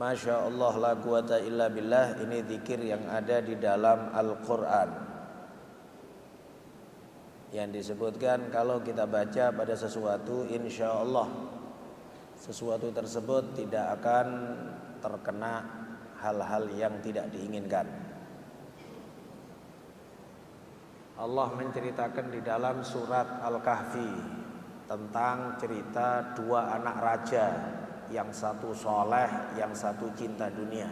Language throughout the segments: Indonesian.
Masya Allah la quwata illa billah, ini zikir yang ada di dalam Al-Quran, yang disebutkan kalau kita baca pada sesuatu, insya Allah sesuatu tersebut tidak akan terkena hal-hal yang tidak diinginkan. Allah menceritakan di dalam surat Al-Kahfi tentang cerita dua anak raja, yang satu soleh, yang satu cinta dunia,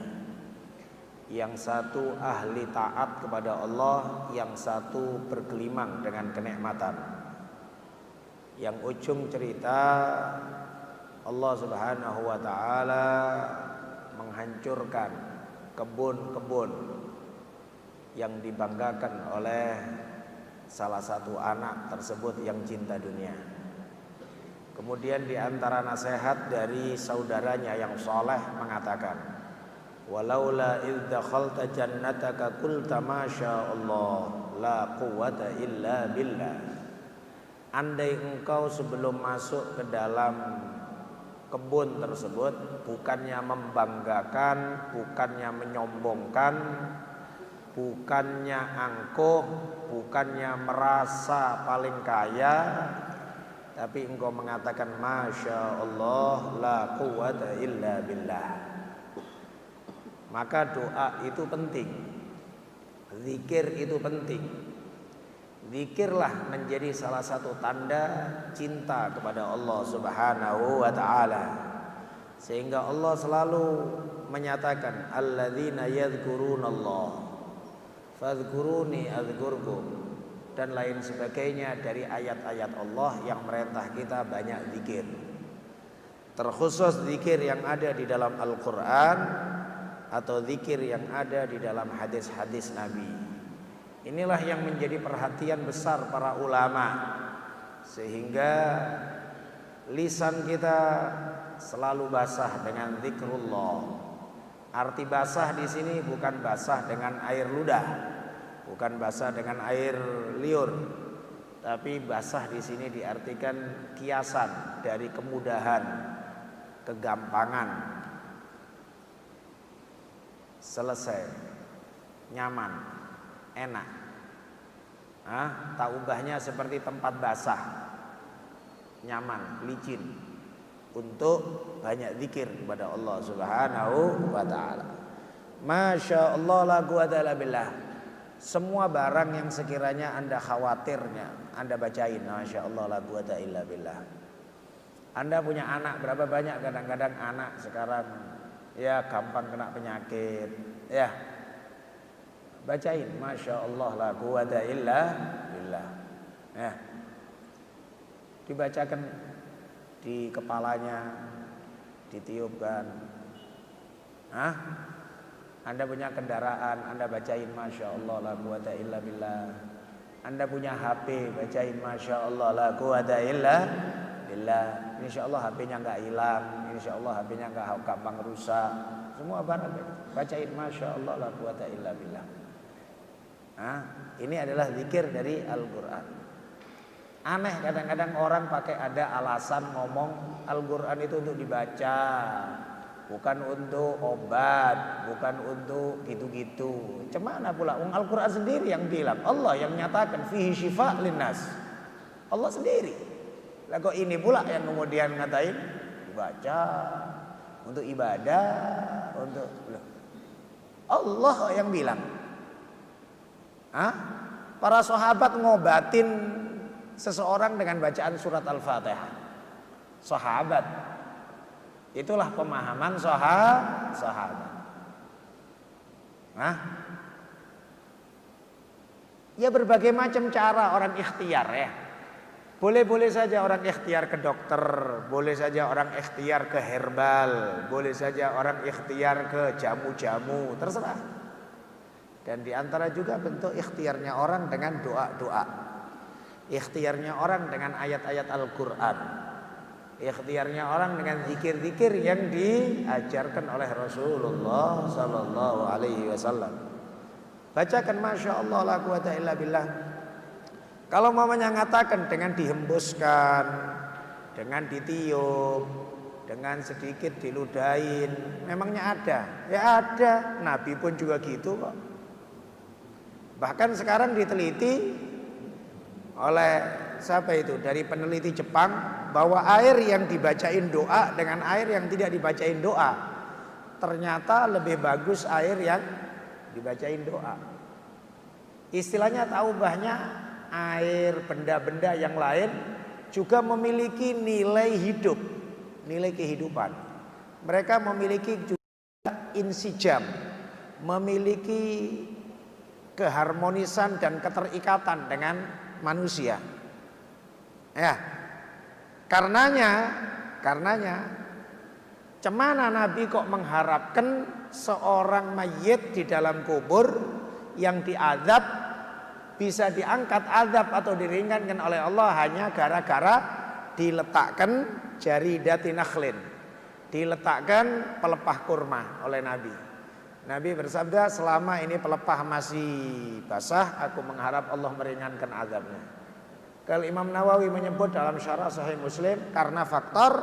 yang satu ahli taat kepada Allah, yang satu bergelimang dengan kenikmatan. Yang ujung cerita Allah Subhanahu wa ta'ala menghancurkan kebun-kebun yang dibanggakan oleh salah satu anak tersebut yang cinta dunia. Kemudian di antara nasihat dari saudaranya yang soleh mengatakan, walaula idh dakhalta jannataka qulta masya Allah la quwwata illa billah. Andai engkau sebelum masuk ke dalam kebun tersebut bukannya membanggakan, bukannya menyombongkan, bukannya angkuh, bukannya merasa paling kaya, tapi engkau mengatakan masya Allah la quwwata illa billah. Maka doa itu penting, zikir itu penting. Zikirlah menjadi salah satu tanda cinta kepada Allah Subhanahu wa ta'ala, sehingga Allah selalu menyatakan alladzina yadhkurunallah fadhkuruni adzkurkum, dan lain sebagainya dari ayat-ayat Allah yang merintah kita banyak zikir. Terkhusus zikir yang ada di dalam Al-Quran atau zikir yang ada di dalam hadis-hadis Nabi. Inilah yang menjadi perhatian besar para ulama, sehingga lisan kita selalu basah dengan zikrullah. Arti basah di sini bukan basah dengan air ludah, bukan basah dengan air liur, tapi basah di sini diartikan kiasan dari kemudahan, kegampangan, selesai, nyaman, enak. Tak ubahnya seperti tempat basah, nyaman, licin, untuk banyak zikir kepada Allah Subhanahu wa ta'ala. Masya Allah la quwwata illa billah. Semua barang yang sekiranya Anda khawatirnya, Anda bacain masya Allah la quwwata illa billah. Anda punya anak berapa banyak, kadang-kadang anak sekarang ya gampang kena penyakit, ya bacain masya Allah la quwwata illa billah, ya dibacakan di kepalanya, ditiupkan. Anda punya kendaraan, Anda bacain masya Allah la quwwata illa billah. Anda punya HP, bacain masya Allah la quwwata illa billah. Insya Allah HP-nya nggak hilang, insya Allah HP-nya nggak gampang rusak. Semua barang bacain masya Allah la quwwata illa billah. Ini adalah zikir dari Al-Quran. Aneh kadang-kadang orang pakai ada alasan ngomong Al-Quran itu untuk dibaca, bukan untuk obat, bukan untuk gitu-gitu. Cemana pula Al-Quran sendiri yang bilang, Allah yang nyatakan fihi syifa linnas, Allah sendiri. Lah kok ini pula yang kemudian ngatain dibaca untuk ibadah, untuk Allah yang bilang. Para sahabat ngobatin seseorang dengan bacaan surat Al-Fatihah. Sahabat, itulah pemahaman sahabat. Ya berbagai macam cara orang ikhtiar ya. Boleh-boleh saja orang ikhtiar ke dokter, boleh saja orang ikhtiar ke herbal, boleh saja orang ikhtiar ke jamu-jamu, terserah. Dan diantara juga bentuk ikhtiarnya orang dengan doa-doa, ikhtiarnya orang dengan ayat-ayat Al-Quran, ikhtiarnya orang dengan zikir-zikir yang diajarkan oleh Rasulullah Sallallahu Alaihi Wasallam. Bacakan masya Allah la quwwata illa billah. Kalau mamanya ngatakan dengan dihembuskan, dengan ditiup, dengan sedikit diludahin. Memangnya ada? Ya ada. Nabi pun juga gitu kok. Bahkan sekarang diteliti oleh siapa itu? Dari peneliti Jepang, bahwa air yang dibacain doa dengan air yang tidak dibacain doa, ternyata lebih bagus air yang dibacain doa. Istilahnya tahu banyak air, benda-benda yang lain juga memiliki nilai hidup, nilai kehidupan. Mereka memiliki juga insijam, memiliki keharmonisan dan keterikatan dengan manusia. Ya, karenanya cemana Nabi kok mengharapkan seorang mayit di dalam kubur yang diazab bisa diangkat azab atau diringankan oleh Allah hanya gara-gara diletakkan jaridati nakhlin, diletakkan pelepah kurma oleh Nabi. Nabi bersabda, selama ini pelepah masih basah, aku mengharap Allah meringankan azabnya. Kalau Imam Nawawi menyebut dalam syarah Sahih Muslim, karena faktor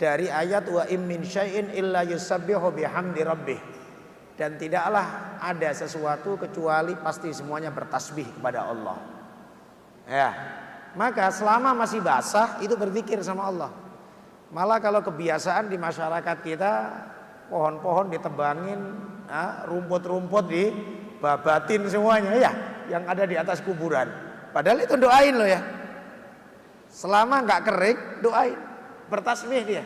dari ayat wa im min syai'in illa yusabbihu bihamdi rabbih, dan tidaklah ada sesuatu kecuali pasti semuanya bertasbih kepada Allah. Ya, maka selama masih basah itu berzikir sama Allah. Malah kalau kebiasaan di masyarakat kita, pohon-pohon ditebangin, rumput-rumput dibabatin semuanya ya, yang ada di atas kuburan. Padahal itu doain loh ya. Selama nggak kering, doain, bertasbih dia.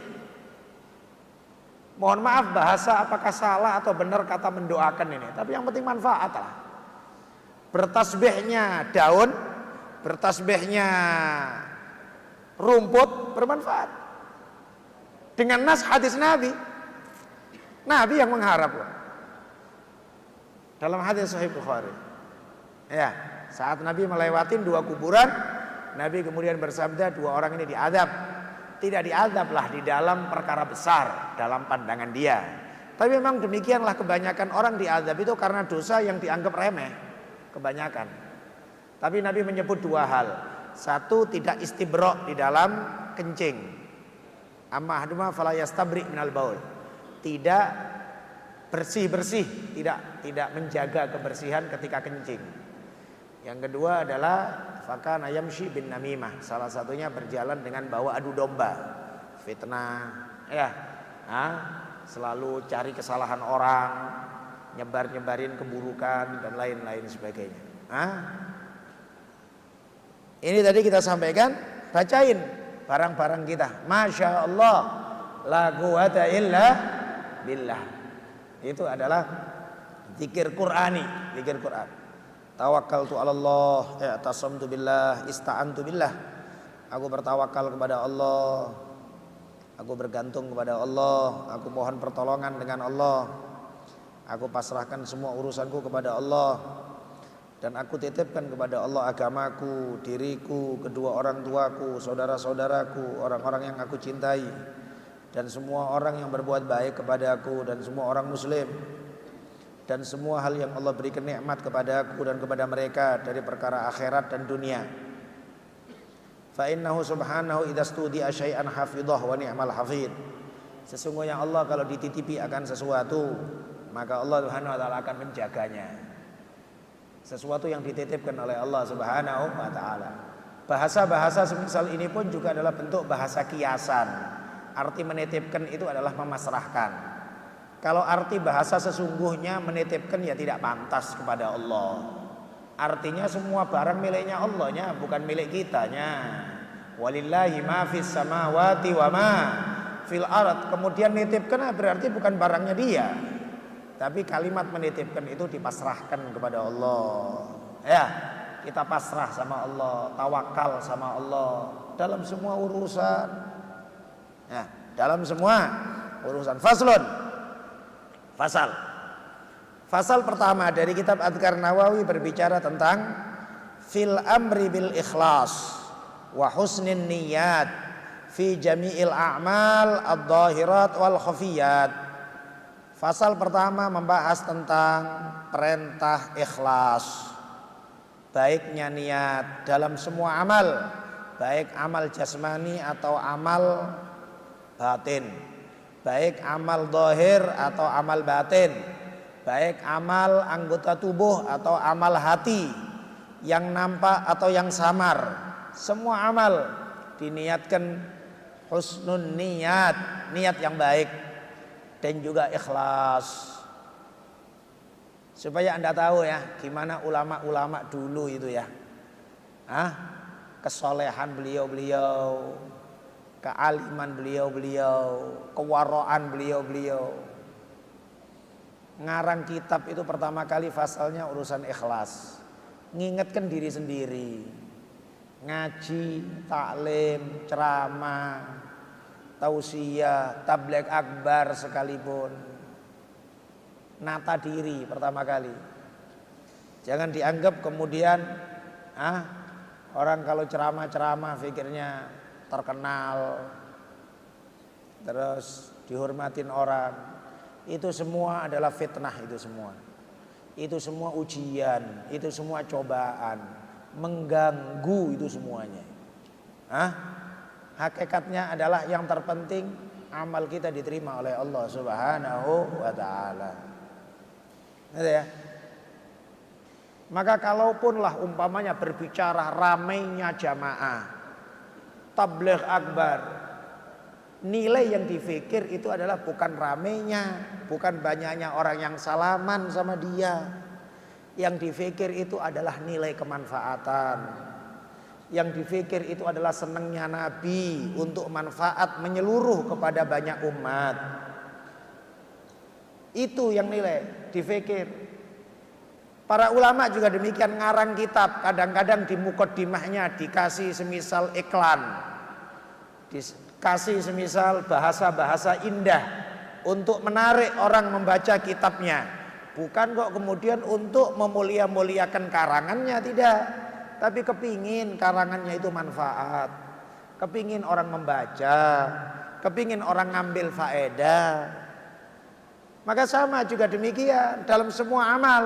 Mohon maaf bahasa apakah salah atau benar kata mendoakan ini, tapi yang penting manfaat lah. Bertasbihnya daun, bertasbihnya rumput bermanfaat. Dengan nas hadis Nabi, Nabi yang mengharap loh. Dalam hadis Sahih Bukhari, ya, saat Nabi melewatin 2 kuburan, Nabi kemudian bersabda, 2 orang ini diazab. Tidak diazablah di dalam perkara besar dalam pandangan dia. Tapi memang demikianlah kebanyakan orang diazab itu karena dosa yang dianggap remeh, kebanyakan. Tapi Nabi menyebut 2 hal. Satu, tidak istibra' di dalam kencing. Amma haduma fala yastabri minal baul. Tidak bersih-bersih, tidak menjaga kebersihan ketika kencing. Yang kedua adalah fakana yamshi bin namimah, salah satunya berjalan dengan bawa adu domba, fitnah, ya, selalu cari kesalahan orang, nyebarin keburukan dan lain-lain sebagainya. Ini tadi kita sampaikan, bacain barang-barang kita. Masya Allah, la quwata illa billah. Itu adalah zikir Qur'ani, zikir Qur'an. Tawakkaltu 'ala Allah, i'tasamtu billah, ista'antu billah. Aku bertawakal kepada Allah, aku bergantung kepada Allah, aku mohon pertolongan dengan Allah. Aku pasrahkan semua urusanku kepada Allah, dan aku titipkan kepada Allah agamaku, diriku, kedua orang tuaku, saudara-saudaraku, orang-orang yang aku cintai, dan semua orang yang berbuat baik kepada aku, dan semua orang muslim, dan semua hal yang Allah berikan nikmat kepada aku dan kepada mereka dari perkara akhirat dan dunia. Fa innahu subhanahu idza studi'a syai'an hafidhah wa ni'mal hafidh. Sesungguhnya Allah kalau dititipi akan sesuatu, maka Allah Subhanahu wa taala akan menjaganya. Sesuatu yang dititipkan oleh Allah Subhanahu wa taala. Bahasa-bahasa semisal ini pun juga adalah bentuk bahasa kiasan. Arti menitipkan itu adalah memasrahkan. Kalau arti bahasa sesungguhnya menitipkan ya tidak pantas kepada Allah. Artinya semua barang miliknya Allahnya, bukan milik kitanya. Walillahi ma fis samawati wa ma fil ard. Kemudian nitipkan berarti bukan barangnya dia. Tapi kalimat menitipkan itu dipasrahkan kepada Allah. Ya, kita pasrah sama Allah, tawakal sama Allah dalam semua urusan. Ya, dalam semua urusan. Fasal pertama dari kitab Adhkar Nawawi berbicara tentang fil amri bil ikhlas wa husnin niyat fi jami'il a'mal ad-dhahirat wal khafiyat. Fasal pertama membahas tentang perintah ikhlas, baiknya niat dalam semua amal, baik amal jasmani atau amal batin, baik amal zahir atau amal batin, baik amal anggota tubuh atau amal hati, yang nampak atau yang samar, semua amal diniatkan husnun niat, niat yang baik dan juga ikhlas. Supaya Anda tahu ya gimana ulama-ulama dulu itu ya, kesolehan beliau-beliau, kealiman beliau-beliau, kewaraan beliau-beliau. Ngarang kitab itu pertama kali fasalnya urusan ikhlas, ngingetkan diri sendiri, ngaji, taklim, ceramah, tausiah, tabligh akbar sekalipun, nata diri pertama kali. Jangan dianggap kemudian orang kalau ceramah-ceramah pikirnya terkenal, terus dihormatin orang. Itu semua adalah fitnah, itu semua ujian, itu semua cobaan, mengganggu itu semuanya. Hakikatnya adalah yang terpenting amal kita diterima oleh Allah Subhanahu wa taala. Ya. Maka kalaupunlah umpamanya berbicara ramainya jamaah, tabligh akbar, nilai yang difikir itu adalah bukan ramainya, bukan banyaknya orang yang salaman sama dia. Yang difikir itu adalah nilai kemanfaatan. Yang difikir itu adalah senangnya Nabi untuk manfaat menyeluruh kepada banyak umat. Itu yang nilai difikir. Para ulama juga demikian, ngarang kitab kadang-kadang di muqaddimahnya dikasih semisal iklan, dikasih semisal bahasa-bahasa indah untuk menarik orang membaca kitabnya. Bukan kok kemudian untuk memulia-muliakan karangannya, tidak. Tapi kepingin karangannya itu manfaat, kepingin orang membaca, kepingin orang ngambil faedah. Maka sama juga demikian dalam semua amal.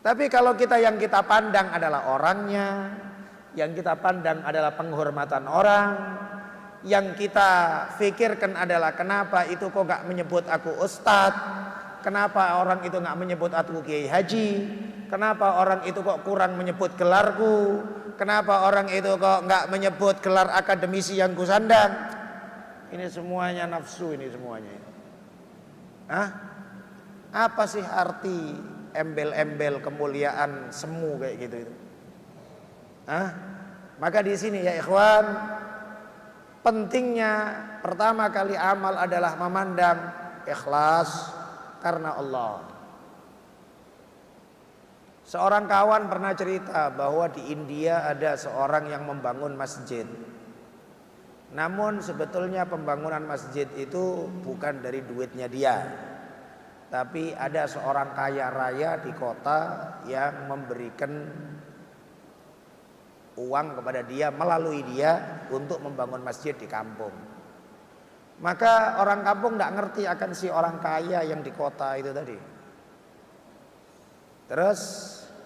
Tapi kalau yang kita pandang adalah orangnya, yang kita pandang adalah penghormatan orang, yang kita pikirkan adalah kenapa itu kok gak menyebut aku ustadz, kenapa orang itu gak menyebut aku kiai haji, kenapa orang itu kok kurang menyebut gelarku, kenapa orang itu kok gak menyebut gelar akademisi yang kusandang. Ini semuanya nafsu, ini semuanya. Apa sih arti embel-embel kemuliaan semu kayak gitu itu? Maka di sini ya ikhwan, pentingnya pertama kali amal adalah memandang ikhlas karena Allah. Seorang kawan pernah cerita bahwa di India ada seorang yang membangun masjid. Namun sebetulnya pembangunan masjid itu bukan dari duitnya dia, tapi ada seorang kaya raya di kota yang memberikan uang kepada dia, melalui dia untuk membangun masjid di kampung. Maka orang kampung tidak ngerti akan si orang kaya yang di kota itu tadi. Terus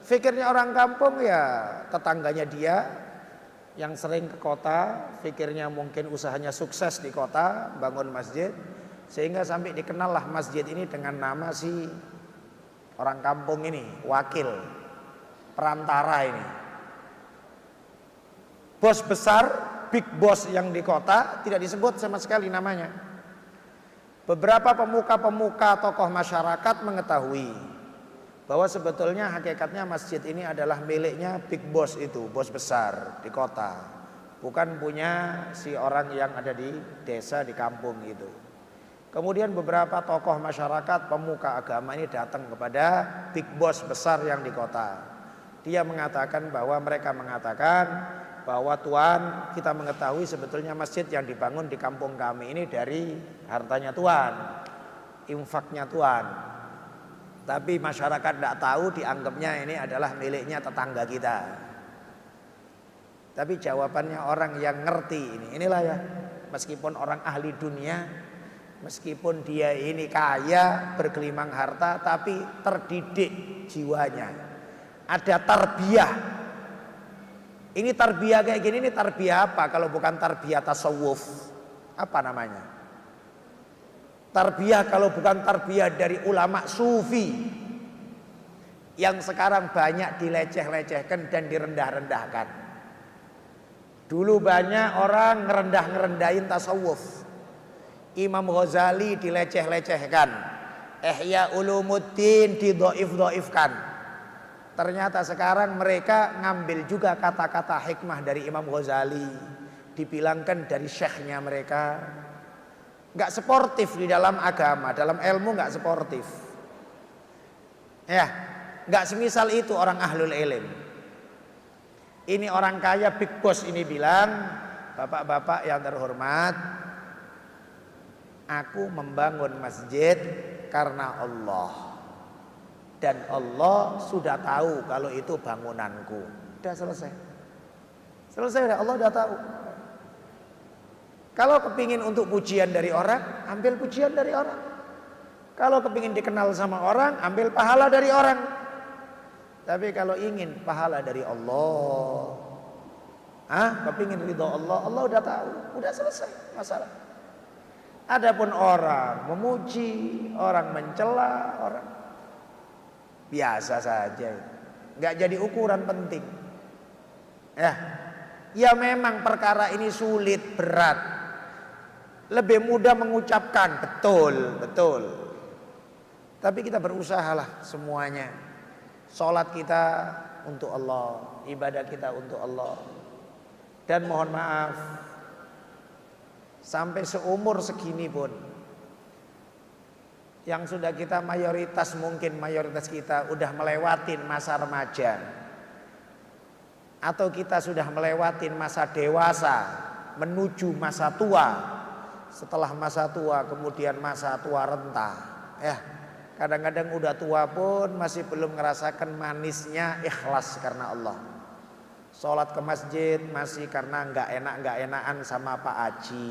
fikirnya orang kampung ya tetangganya dia yang sering ke kota, pikirnya mungkin usahanya sukses di kota, bangun masjid, sehingga sampai dikenallah masjid ini dengan nama si orang kampung ini, wakil, perantara ini. Bos besar, big boss yang di kota tidak disebut sama sekali namanya. Beberapa pemuka-pemuka tokoh masyarakat mengetahui bahwa sebetulnya hakikatnya masjid ini adalah miliknya big boss itu, bos besar di kota, bukan punya si orang yang ada di desa, di kampung itu. Kemudian beberapa tokoh masyarakat, pemuka agama ini datang kepada big boss besar yang di kota. Dia mengatakan bahwa mereka mengatakan bahwa Tuan, kita mengetahui sebetulnya masjid yang dibangun di kampung kami ini dari hartanya Tuan, infaknya Tuan. Tapi masyarakat tidak tahu, dianggapnya ini adalah miliknya tetangga kita. Tapi jawabannya orang yang ngerti ini, inilah ya, meskipun orang ahli dunia, meskipun dia ini kaya, bergelimang harta, tapi terdidik jiwanya. Ada tarbiyah. Ini tarbiyah kayak gini, ini tarbiyah apa kalau bukan tarbiyah tasawuf? Apa namanya? Tarbiyah kalau bukan tarbiyah dari ulama sufi yang sekarang banyak dileceh-lecehkan dan direndah-rendahkan. Dulu banyak orang ngerendahin tasawuf. Imam Ghazali dileceh-lecehkan, Ihya Ulumuddin didhaif-dhaifkan. Ternyata sekarang mereka ngambil juga kata-kata hikmah dari Imam Ghazali, dibilangkan dari syekhnya mereka. Gak sportif di dalam agama, dalam ilmu gak sportif. Ya, gak semisal itu orang ahlul ilm. Ini orang kaya big boss ini bilang, bapak-bapak yang terhormat, aku membangun masjid karena Allah. Dan Allah sudah tahu kalau itu bangunanku. Sudah selesai. Selesai, Allah sudah tahu. Kalau kepingin untuk pujian dari orang, ambil pujian dari orang. Kalau kepingin dikenal sama orang, ambil pahala dari orang. Tapi kalau ingin pahala dari Allah, kepingin ridho Allah, Allah udah tahu. Udah selesai masalah. Adapun orang memuji, orang mencela, orang biasa saja, nggak jadi ukuran penting. Ya memang perkara ini sulit, berat. Lebih mudah mengucapkan, betul. Tapi kita berusahalah semuanya. Sholat kita untuk Allah, ibadah kita untuk Allah. Dan mohon maaf, sampai seumur segini pun, yang sudah kita mayoritas kita udah melewatin masa remaja, atau kita sudah melewatin masa dewasa menuju masa tua. Setelah masa tua kemudian masa tua renta. Kadang-kadang udah tua pun masih belum merasakan manisnya ikhlas karena Allah. Sholat ke masjid masih karena nggak enakan sama Pak Haji.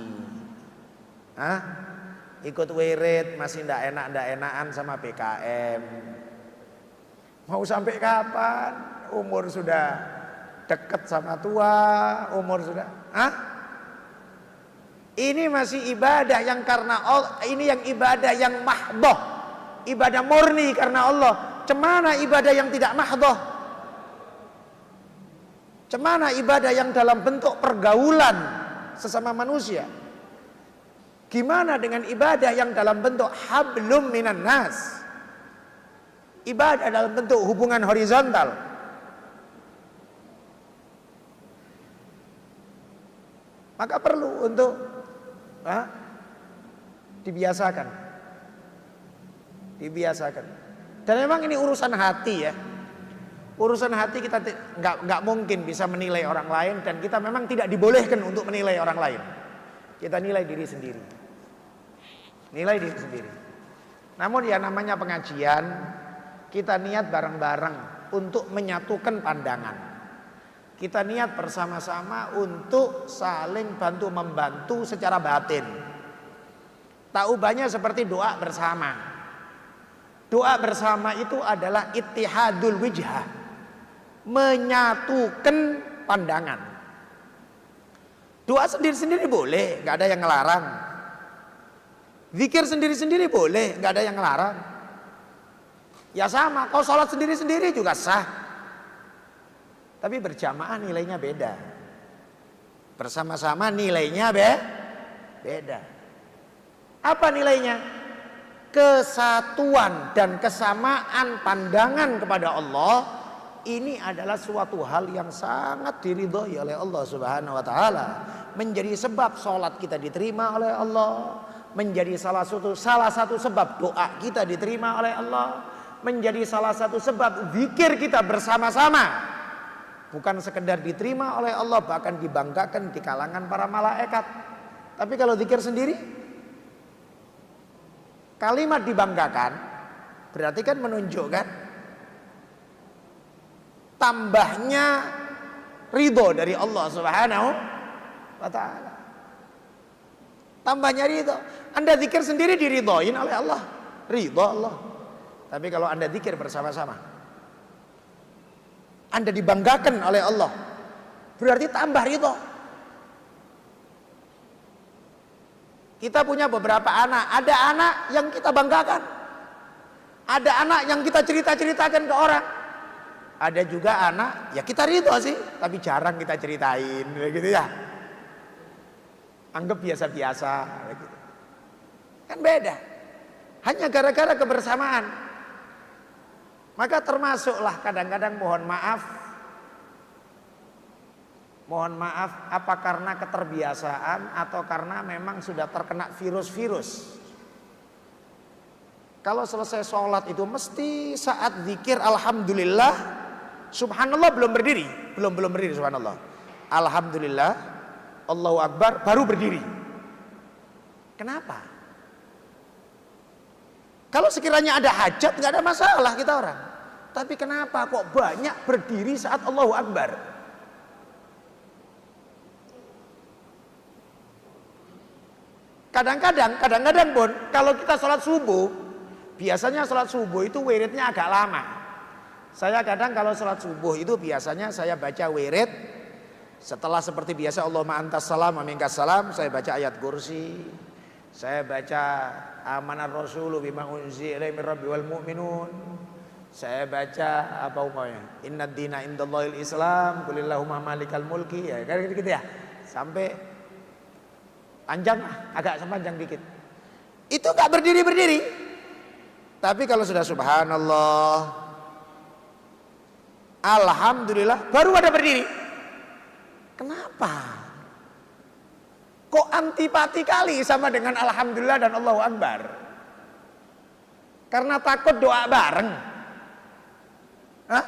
Ikut wirid masih ndak enakan sama BKM. Mau sampai kapan? Umur sudah deket sama tua, umur sudah. Ini masih ibadah yang karena Allah, ini yang ibadah yang mahdhah, ibadah murni karena Allah. Cemana ibadah yang tidak mahdhah? Cemana ibadah yang dalam bentuk pergaulan sesama manusia? Gimana dengan ibadah yang dalam bentuk hablum minan nas? Ibadah dalam bentuk hubungan horizontal. Maka perlu untuk dibiasakan. Dan memang ini urusan hati ya. Urusan hati kita nggak mungkin bisa menilai orang lain, dan kita memang tidak dibolehkan untuk menilai orang lain. Kita nilai diri sendiri. Namun ya namanya pengajian, kita niat bareng-bareng untuk menyatukan pandangan. Kita niat bersama-sama untuk saling bantu-membantu secara batin. Tak ubahnya seperti doa bersama. Doa bersama itu adalah ittihadul wijhah, menyatukan pandangan. Doa sendiri-sendiri boleh, nggak ada yang ngelarang. Zikir sendiri-sendiri boleh, nggak ada yang ngelarang. Ya sama, kalau sholat sendiri-sendiri juga sah. Tapi berjamaah nilainya beda. Bersama-sama nilainya beda. Apa nilainya? Kesatuan dan kesamaan pandangan kepada Allah. Ini adalah suatu hal yang sangat diridhoi oleh Allah Subhanahu wa taala. Menjadi sebab sholat kita diterima oleh Allah. Menjadi salah satu sebab doa kita diterima oleh Allah. Menjadi salah satu sebab zikir kita bersama-sama bukan sekedar diterima oleh Allah, bahkan dibanggakan di kalangan para malaikat. Tapi kalau zikir sendiri, kalimat dibanggakan berarti kan menunjukkan tambahnya ridho dari Allah Subhanahu wa taala. Tambahnya ridho. Anda zikir sendiri diridhoin oleh Allah, ridho Allah. Tapi kalau Anda zikir bersama-sama, Anda dibanggakan oleh Allah. berarti tambah ridho. Kita punya beberapa anak, ada anak yang kita banggakan, ada anak yang kita ceritakan ke orang, ada juga anak ya kita ridho sih, tapi jarang kita ceritain, gitu ya. Anggap biasa-biasa, gitu. Kan beda. Hanya gara-gara kebersamaan. Maka termasuklah kadang-kadang mohon maaf apa karena keterbiasaan atau karena memang sudah terkena virus-virus. Kalau selesai sholat itu mesti saat zikir alhamdulillah, subhanallah belum berdiri subhanallah. Alhamdulillah, Allahu Akbar baru berdiri. Kenapa? Kalau sekiranya ada hajat nggak ada masalah kita orang. Tapi kenapa kok banyak berdiri saat Allahu Akbar? Kadang-kadang pun kalau kita sholat subuh, biasanya sholat subuh itu wiridnya agak lama. Saya kadang kalau sholat subuh itu biasanya saya baca wirid. Setelah seperti biasa Allahumma antas salam wa minkas salam, saya baca ayat kursi. Saya baca amanar rasulu bima unzila min rabbi wal mu'minun. Saya baca apa umumnya? Innad dina indallahil islam, qulillahumma malikal mulki, ya kan gitu ya. Sampai panjang, agak sepanjang dikit. Itu enggak berdiri. Tapi kalau sudah subhanallah, alhamdulillah baru ada berdiri. Kenapa? Kok antipati kali sama dengan alhamdulillah dan Allahu Akbar? Karena takut doa bareng. Hah?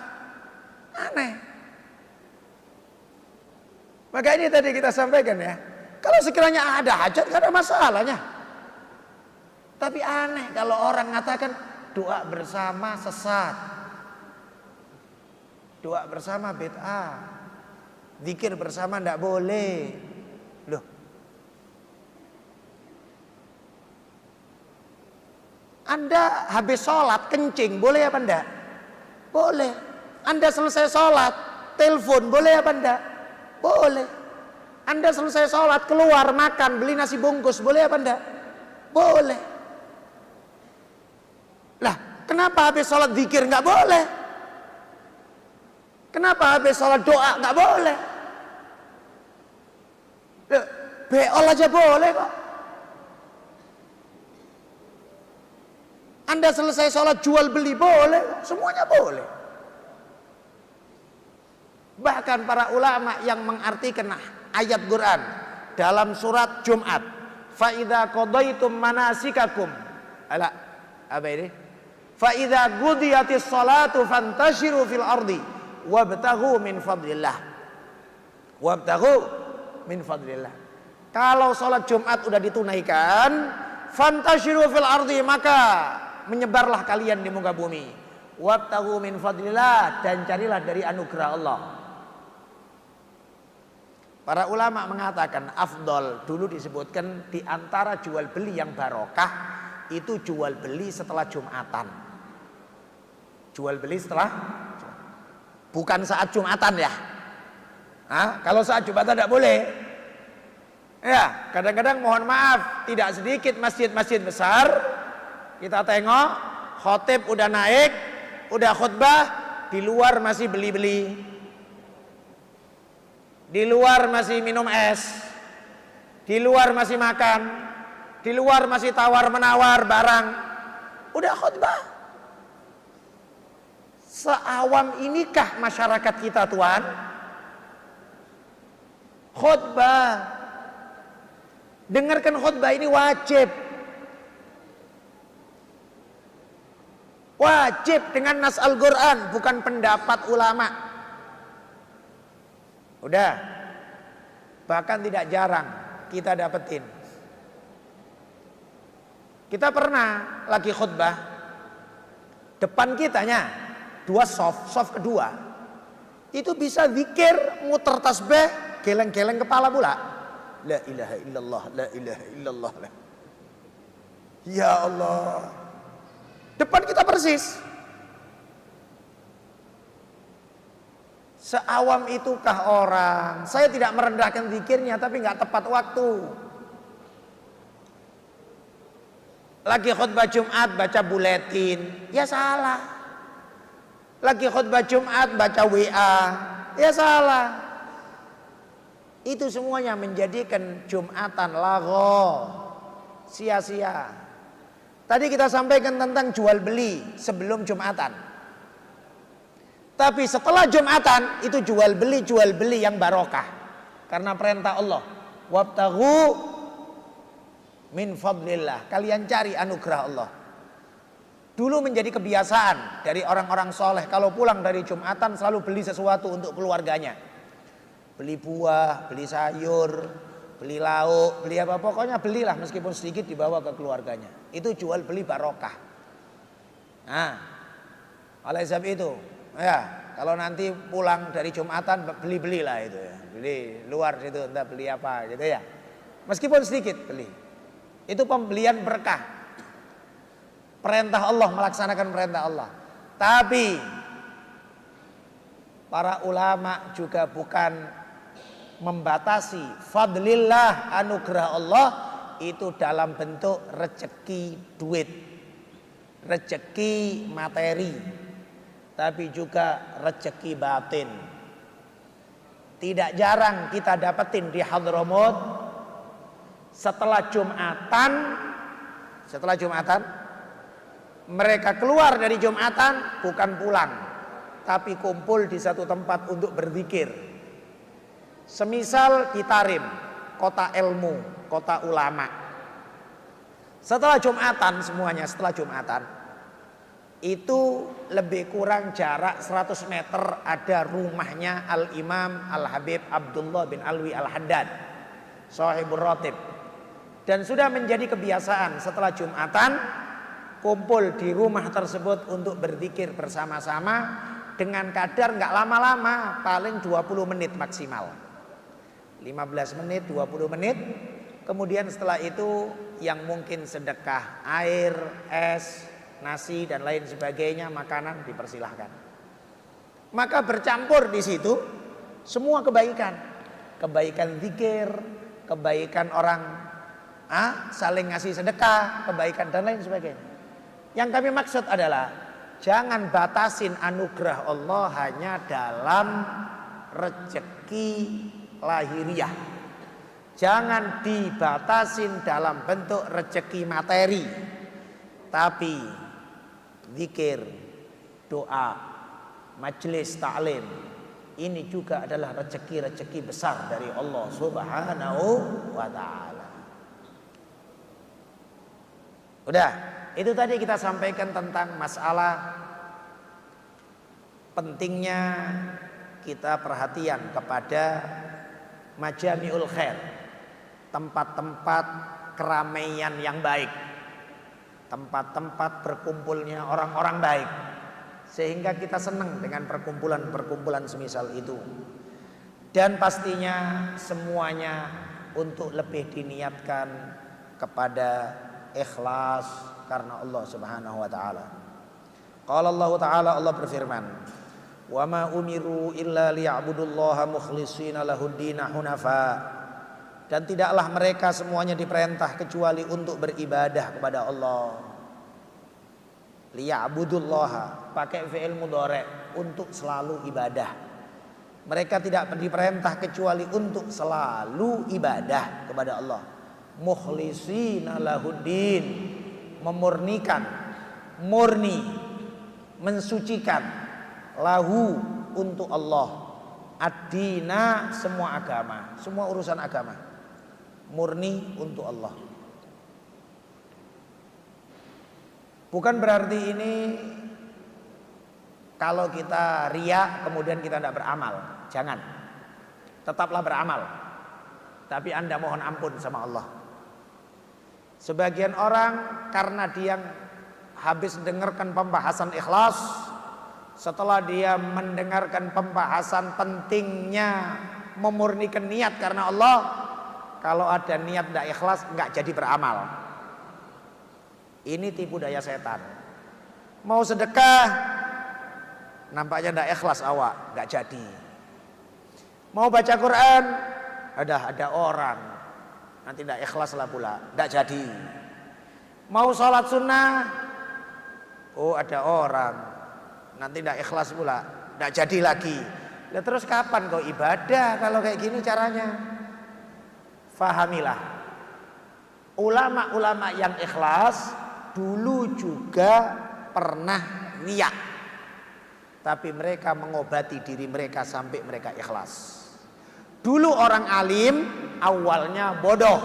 Aneh. Maka ini tadi kita sampaikan ya. Kalau sekiranya ada hajat gak ada masalahnya. Tapi aneh kalau orang mengatakan doa bersama sesat. Doa bersama bid'ah. Zikir bersama tidak boleh. Loh. Anda habis sholat kencing boleh apa enggak? Boleh. Anda selesai sholat telepon boleh apa enggak? Boleh. Anda selesai sholat keluar makan beli nasi bungkus boleh apa enggak? Boleh. Lah kenapa habis sholat zikir enggak boleh? Kenapa habis sholat doa enggak boleh? Beol aja boleh kok. Anda selesai sholat jual beli boleh, semuanya boleh. Bahkan para ulama yang mengartikan ayat Quran dalam surat Jumat, fa idza qadaitum manasikakum, apa ini? Fa idza qudiyatis salatu fantashiru fil ardi wabtaghu min fadlillah. Wabtaghu min fadlillah. Kalau sholat Jumat udah ditunaikan, fantashiru fil ardi, maka menyebarlah kalian di muka bumi. Wabtaghu min fadlillah, dan carilah dari anugerah Allah. Para ulama mengatakan afdol dulu disebutkan di antara jual beli yang barokah itu jual beli setelah Jumatan. Jual beli setelah, bukan saat Jumatan ya. Kalau saat Jumatan tidak boleh. Ya, kadang-kadang mohon maaf tidak sedikit masjid-masjid besar kita tengok khotib udah naik, udah khutbah, di luar masih beli-beli. Di luar masih minum es, di luar masih makan, di luar masih tawar-menawar barang. Udah khutbah. Seawam inikah masyarakat kita Tuhan? Khutbah. Dengarkan khutbah ini wajib. Wajib dengan nas Al-Quran, bukan pendapat ulama. Udah. Bahkan tidak jarang kita dapetin. Kita pernah lagi khutbah, depan kitanya 2 soft kedua itu bisa zikir, muter tasbih, geleng-geleng kepala pula. La ilaha illallah, la ilaha illallah. Ya Allah. Depan kita persis. Seawam itukah orang? Saya tidak merendahkan zikirnya, tapi nggak tepat waktu. Lagi khutbah Jumat baca buletin, ya salah. Lagi khutbah Jumat baca WA, ya salah. Itu semuanya menjadikan Jumatan lagho, sia-sia. Tadi kita sampaikan tentang jual beli sebelum Jumatan. Tapi setelah Jumatan itu jual beli yang barokah. Karena perintah Allah, wabtaghu min fadlillah, kalian cari anugerah Allah. Dulu menjadi kebiasaan dari orang-orang soleh, kalau pulang dari Jumatan selalu beli sesuatu untuk keluarganya. Beli buah, beli sayur, beli lauk, beli apa, pokoknya belilah meskipun sedikit dibawa ke keluarganya. Itu jual beli barokah. Nah, oleh sebab itu, ya kalau nanti pulang dari Jumatan beli-belilah itu ya, beli luar situ entah beli apa gitu ya, meskipun sedikit beli. Itu pembelian berkah, perintah Allah, melaksanakan perintah Allah. Tapi para ulama juga bukan membatasi fadlillah, anugerah Allah itu dalam bentuk rezeki duit, rezeki materi, tapi juga rezeki batin. Tidak jarang kita dapetin di Hadramut setelah Jumatan mereka keluar dari Jumatan bukan pulang, tapi kumpul di satu tempat untuk berzikir. Semisal di Tarim, kota ilmu, kota ulama. Setelah Jumatan semuanya, setelah Jumatan itu lebih kurang jarak 100 meter ada rumahnya Al-Imam Al-Habib Abdullah bin Alwi Al-Haddad, Shahibur Ratib. Dan sudah menjadi kebiasaan setelah Jumatan kumpul di rumah tersebut untuk berzikir bersama-sama dengan kadar nggak lama-lama, paling 20 menit maksimal. 15 menit, 20 menit. Kemudian setelah itu yang mungkin sedekah air, es, nasi dan lain sebagainya, makanan dipersilahkan. Maka bercampur di situ semua kebaikan. Kebaikan zikir, kebaikan orang saling ngasih sedekah, kebaikan dan lain sebagainya. Yang kami maksud adalah jangan batasin anugerah Allah hanya dalam rezeki lahiriah. Jangan dibatasin dalam bentuk rezeki materi. Tapi zikir, doa, majelis ta'lim, ini juga adalah rezeki-rezeki besar dari Allah Subhanahu wa ta'ala. Udah, itu tadi kita sampaikan tentang masalah pentingnya kita perhatian kepada majami'ul khair, tempat-tempat keramaian yang baik, tempat-tempat berkumpulnya orang-orang baik, sehingga kita senang dengan perkumpulan-perkumpulan semisal itu. Dan pastinya semuanya untuk lebih diniatkan kepada ikhlas karena Allah Subhanahu wa taala. Qala Allah taala, Allah berfirman, "Wa ma umiru illa liya'budullaha mukhlishina lahud-din hunafa." Dan tidaklah mereka semuanya diperintah kecuali untuk beribadah kepada Allah. Liya'budullaha pakai fi'il mudhari', untuk selalu ibadah. Mereka tidak diperintah kecuali untuk selalu ibadah kepada Allah. Mukhlishina lahuddin, memurnikan, murni, mensucikan, lahu, untuk Allah, ad-dina, semua agama, semua urusan agama, murni untuk Allah. Bukan berarti ini kalau kita riya kemudian kita tidak beramal. Jangan, tetaplah beramal, tapi Anda mohon ampun sama Allah. Sebagian orang karena dia habis dengarkan pembahasan ikhlas, setelah dia mendengarkan pembahasan pentingnya memurnikan niat karena Allah, kalau ada niat tidak ikhlas nggak jadi beramal. Ini tipu daya setan. Mau sedekah nampaknya tidak ikhlas awak, nggak jadi. Mau baca Quran, ada orang, nanti tidak ikhlas lah pula, tidak jadi. Mau sholat sunnah, oh ada orang, nanti tidak ikhlas pula, tidak jadi lagi. Lah terus kapan kau ibadah kalau kayak gini caranya? Fahamilah, ulama-ulama yang ikhlas dulu juga pernah riya, tapi mereka mengobati diri mereka sampai mereka ikhlas. Dulu orang alim awalnya bodoh,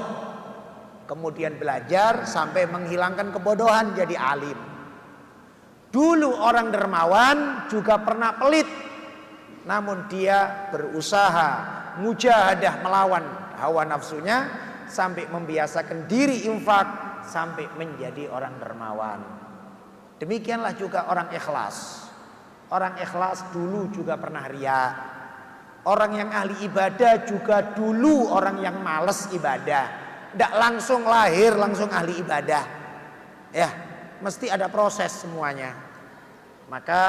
kemudian belajar sampai menghilangkan kebodohan jadi alim. Dulu orang dermawan juga pernah pelit, namun dia berusaha mujahadah melawan hawa nafsunya sampai membiasakan diri infak sampai menjadi orang dermawan. Demikianlah juga orang ikhlas. Orang ikhlas dulu juga pernah riya. Orang yang ahli ibadah juga dulu orang yang males ibadah. Tidak langsung lahir langsung ahli ibadah. Ya, mesti ada proses semuanya. Maka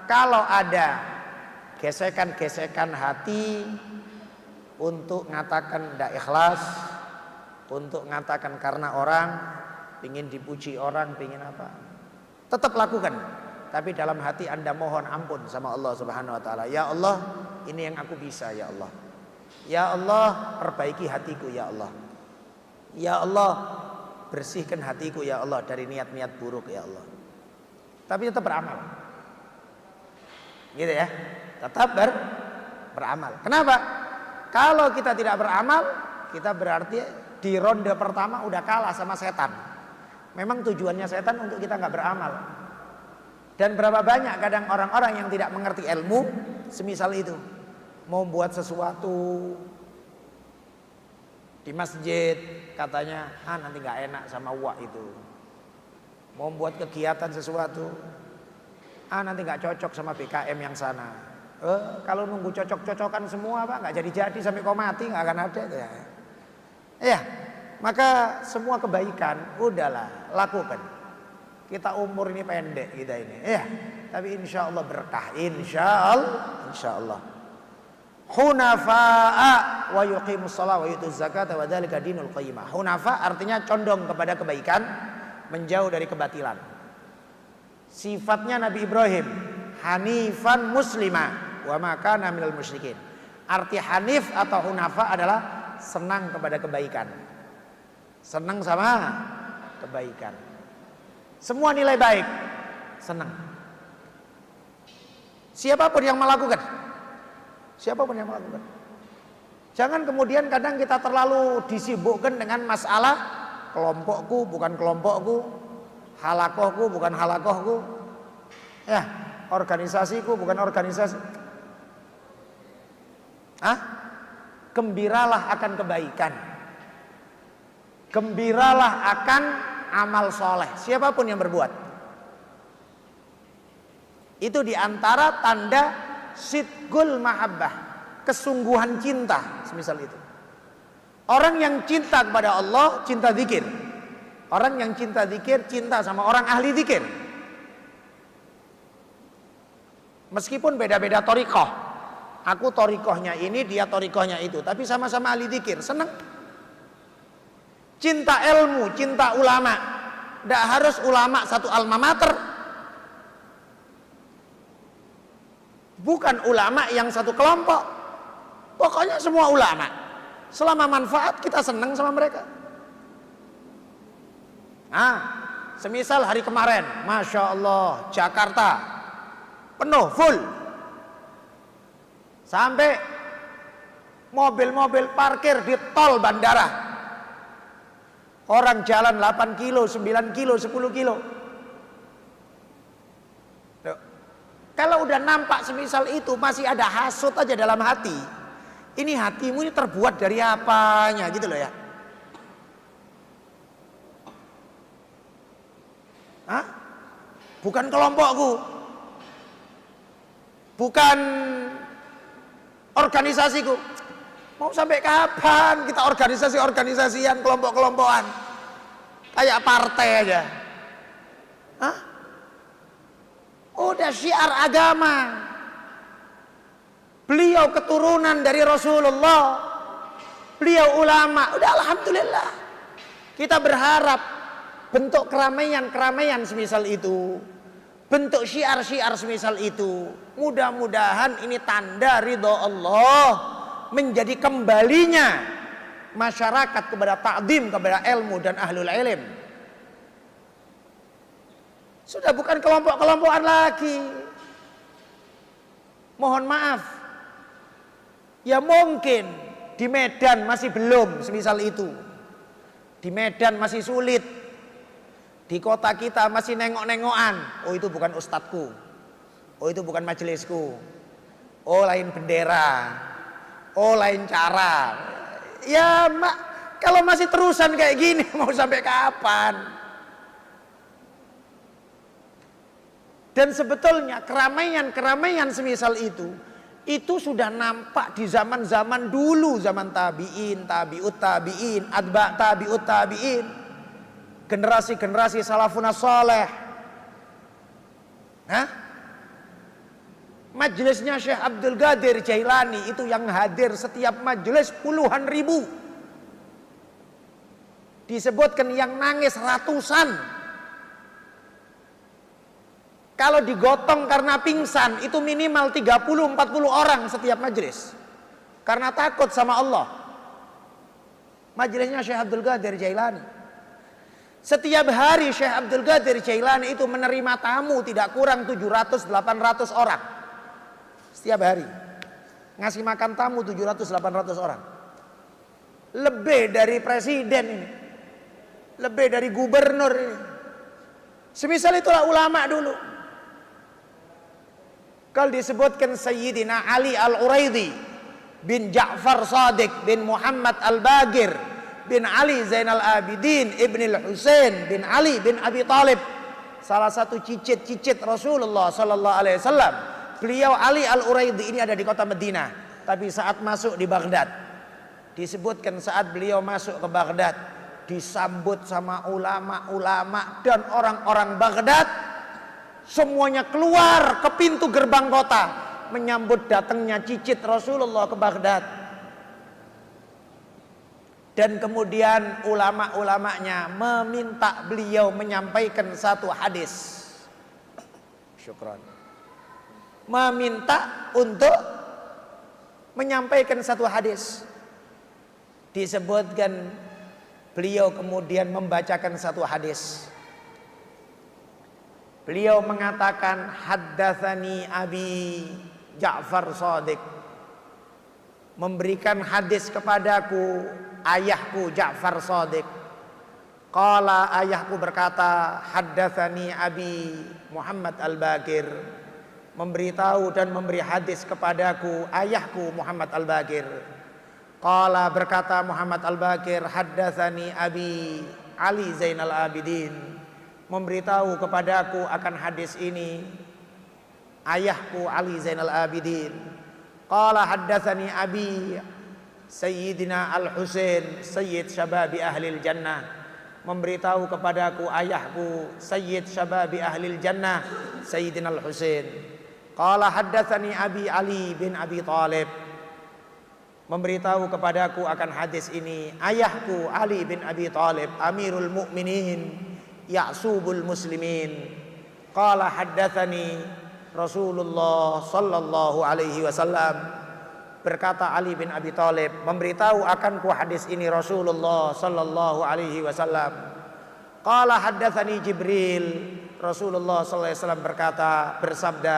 kalau ada gesekan-gesekan hati untuk mengatakan tidak ikhlas, untuk mengatakan karena orang, ingin dipuji orang, ingin apa, tetap lakukan. Tapi dalam hati Anda mohon ampun sama Allah Subhanahu wa taala. Ya Allah, ini yang aku bisa ya Allah. Ya Allah, perbaiki hatiku ya Allah. Ya Allah, bersihkan hatiku ya Allah dari niat-niat buruk ya Allah. Tapi tetap beramal. Gitu ya. Tetap beramal. Kenapa? Kalau kita tidak beramal, kita berarti di ronde pertama udah kalah sama setan. Memang tujuannya setan untuk kita nggak beramal. Dan berapa banyak kadang orang-orang yang tidak mengerti ilmu, semisal itu, mau buat sesuatu di masjid, katanya, nanti nggak enak sama uak itu. Mau buat kegiatan sesuatu, nanti nggak cocok sama BKM yang sana. Kalau nunggu cocok-cocokan semua Pak, nggak jadi-jadi sampai kau mati nggak akan ada ya. Ya, maka semua kebaikan udahlah lakukan. Kita umur ini pendek kita ini, ya. Tapi insya Allah berkah, insya Allah. Hunafa'a wa yuqimus shalah wa yutuz zakata wa dzalika dinul qayyimah. Hunafa artinya condong kepada kebaikan, menjauh dari kebatilan. Sifatnya Nabi Ibrahim, hanifan muslima wa ma kana minal musyrikin. Arti hanif atau hunafa adalah senang kepada kebaikan. Senang sama kebaikan. Semua nilai baik, senang. Siapapun yang melakukan, siapapun yang melakukan. Jangan kemudian kadang kita terlalu disibukkan dengan masalah kelompokku bukan kelompokku, halakohku bukan halakohku, ya, organisasiku bukan organisasi. Gembiralah akan kebaikan, gembiralah akan amal soleh, siapapun yang berbuat. Itu diantara tanda sidqul mahabbah, kesungguhan cinta, semisal itu. Orang yang cinta kepada Allah, cinta zikir. Orang yang cinta zikir, cinta sama orang ahli zikir. Meskipun beda-beda thariqah. Aku thariqahnya ini, dia thariqahnya itu, tapi sama-sama ahli zikir, senang. Cinta ilmu, cinta ulama. Tidak harus ulama satu alma mater. Bukan ulama yang satu kelompok. Pokoknya semua ulama. Selama manfaat kita senang sama mereka. Semisal hari kemarin, Masya Allah, Jakarta penuh, full. Sampai mobil-mobil parkir di tol bandara. Orang jalan 8 kilo, 9 kilo, 10 kilo. Loh, kalau udah nampak semisal itu masih ada hasut aja dalam hati. Ini hatimu ini terbuat dari apanya gitu loh ya. Bukan kelompokku. Bukan organisasiku. Mau sampai kapan kita organisasi-organisasian, kelompok-kelompokan? Kayak partai aja. Hah? Udah syiar agama. Beliau keturunan dari Rasulullah. Beliau ulama. Udah alhamdulillah. Kita berharap bentuk keramaian-keramaian semisal itu, bentuk syiar-syiar semisal itu, mudah-mudahan ini tanda ridho Allah, menjadi kembalinya masyarakat kepada ta'zim, kepada ilmu dan ahlul ilm. Sudah bukan kelompok-kelompokan lagi. Mohon maaf, ya mungkin di Medan masih belum semisal itu. Di Medan masih sulit. Di kota kita masih nengok-nengokan. Oh itu bukan ustadku. Oh itu bukan majelisku. Oh lain bendera. Oh lain cara. Ya kalau masih terusan kayak gini mau sampai kapan? Dan sebetulnya keramaian-keramaian semisal itu sudah nampak di zaman-zaman dulu, zaman tabi'in, tabi'ut tabi'in, atba' tabi'ut tabi'in. Generasi-generasi salafun saleh. Majelisnya Syekh Abdul Qadir Jailani itu yang hadir setiap majelis puluhan ribu. Disebutkan yang nangis ratusan. Kalau digotong karena pingsan itu minimal 30-40 orang setiap majelis. Karena takut sama Allah. Majelisnya Syekh Abdul Qadir Jailani. Setiap hari Syekh Abdul Qadir Jailani itu menerima tamu tidak kurang 700-800 orang. Setiap hari. Ngasih makan tamu 700-800 orang. Lebih dari presiden ini. Lebih dari gubernur ini. Semisal itulah ulama dulu. Kalau disebutkan Sayyidina Ali Al-Uraidi bin Ja'far Shadiq bin Muhammad Al-Bagir bin Ali Zainal Abidin Ibn Al-Husain bin Ali bin Abi Talib, salah satu cicit-cicit Rasulullah Sallallahu Alaihi Wasallam. Beliau Ali Al-Uraidi ini ada di kota Madinah, tapi saat masuk di Baghdad, disebutkan saat beliau masuk ke Baghdad disambut sama ulama-ulama dan orang-orang Baghdad. Semuanya keluar ke pintu gerbang kota menyambut datangnya cicit Rasulullah ke Baghdad. Dan kemudian ulama-ulamanya meminta beliau menyampaikan satu hadis. Syukran. Meminta untuk menyampaikan satu hadis. Disebutkan beliau kemudian membacakan satu hadis. Beliau mengatakan haddatsani Abi Ja'far Shadiq, memberikan hadis kepadaku ayahku Ja'far Shadiq. Qala, ayahku berkata, haddatsani Abi Muhammad Al-Bagir, memberitahu dan memberi hadis kepadaku ayahku Muhammad Al-Bagir. Qala, berkata Muhammad Al-Bagir, haddatsani Abi Ali Zainal Abidin, memberitahu kepadaku akan hadis ini ayahku Ali Zainal Abidin. Qala haddatsani abi Sayyidina Al-Husain Sayyid Syababi Ahlil Jannah, memberitahu kepadaku ayahku Sayyid Syababi Ahlil Jannah Sayyidina Al-Husain. Qala haddatsani abi Ali bin Abi Talib, memberitahu kepadaku akan hadis ini ayahku Ali bin Abi Talib Amirul Mukminin Ya'subul muslimin. Qala haddatsani Rasulullah sallallahu alaihi wasallam, berkata Ali bin Abi Thalib, memberitahu akanku hadis ini Rasulullah sallallahu alaihi wasallam. Qala haddatsani Jibril, Rasulullah sallallahu alaihi wasallam bersabda,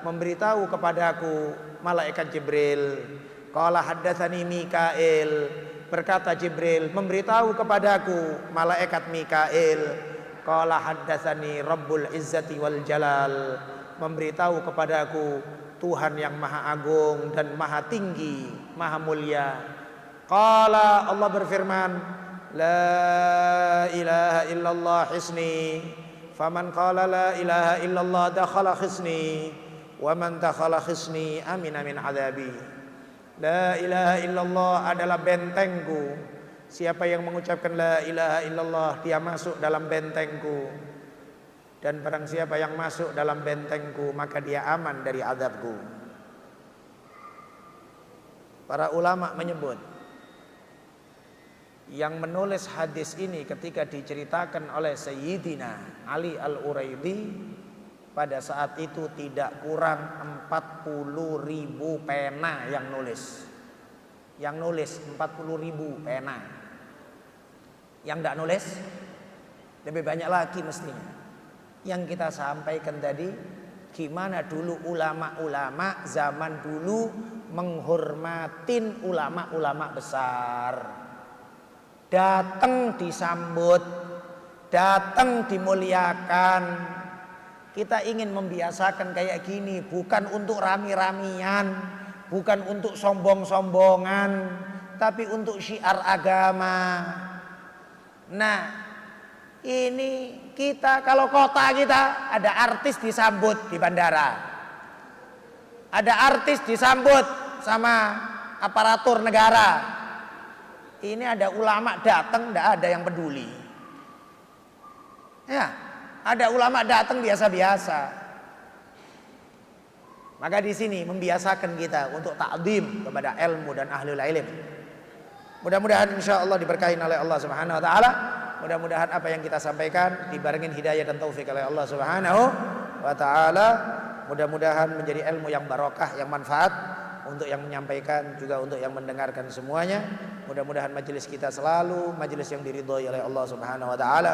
memberitahu kepadaku malaikat Jibril. Qala haddatsani Mikail, berkata Jibril, memberitahu kepadaku malaikat Mikail. Qala haddatsani Rabbul Izzati wal Jalal, memberitahu kepadaku Tuhan yang Maha Agung dan Maha Tinggi, Maha Mulia. Qala, Allah berfirman, la ilaha illallah hisni, faman qala la ilaha illallah dakhala hisni, wa man dakhala hisni amina min adabi. La ilaha illallah adalah bentengku. Siapa yang mengucapkan la ilaha illallah, dia masuk dalam bentengku. Dan barang siapa yang masuk dalam bentengku, maka dia aman dari azabku. Para ulama menyebut yang menulis hadis ini ketika diceritakan oleh Sayyidina Ali Al-Uraidi, pada saat itu tidak kurang 40.000 pena yang nulis. Yang nulis 40.000 pena. Yang tidak nulis lebih banyak lagi mestinya. Yang kita sampaikan tadi, gimana dulu ulama-ulama zaman dulu menghormatin ulama-ulama besar. Datang disambut, datang dimuliakan. Kita ingin membiasakan kayak gini, bukan untuk rami-ramian, bukan untuk sombong-sombongan, tapi untuk syiar agama. Nah, ini kita kalau kota kita ada artis disambut di bandara, ada artis disambut sama aparatur negara. Ini ada ulama datang, tidak ada yang peduli. Ya, ada ulama datang biasa-biasa. Maka di sini membiasakan kita untuk takdim kepada ilmu dan ahlul ilm. Mudah-mudahan insya Allah diberkahi oleh Allah Subhanahu Wa Taala. Mudah-mudahan apa yang kita sampaikan dibarengin hidayah dan taufik oleh Allah Subhanahu Wa Taala. Mudah-mudahan menjadi ilmu yang barokah, yang manfaat untuk yang menyampaikan juga untuk yang mendengarkan semuanya. Mudah-mudahan majelis kita selalu majelis yang diridhoi oleh Allah Subhanahu Wa Taala.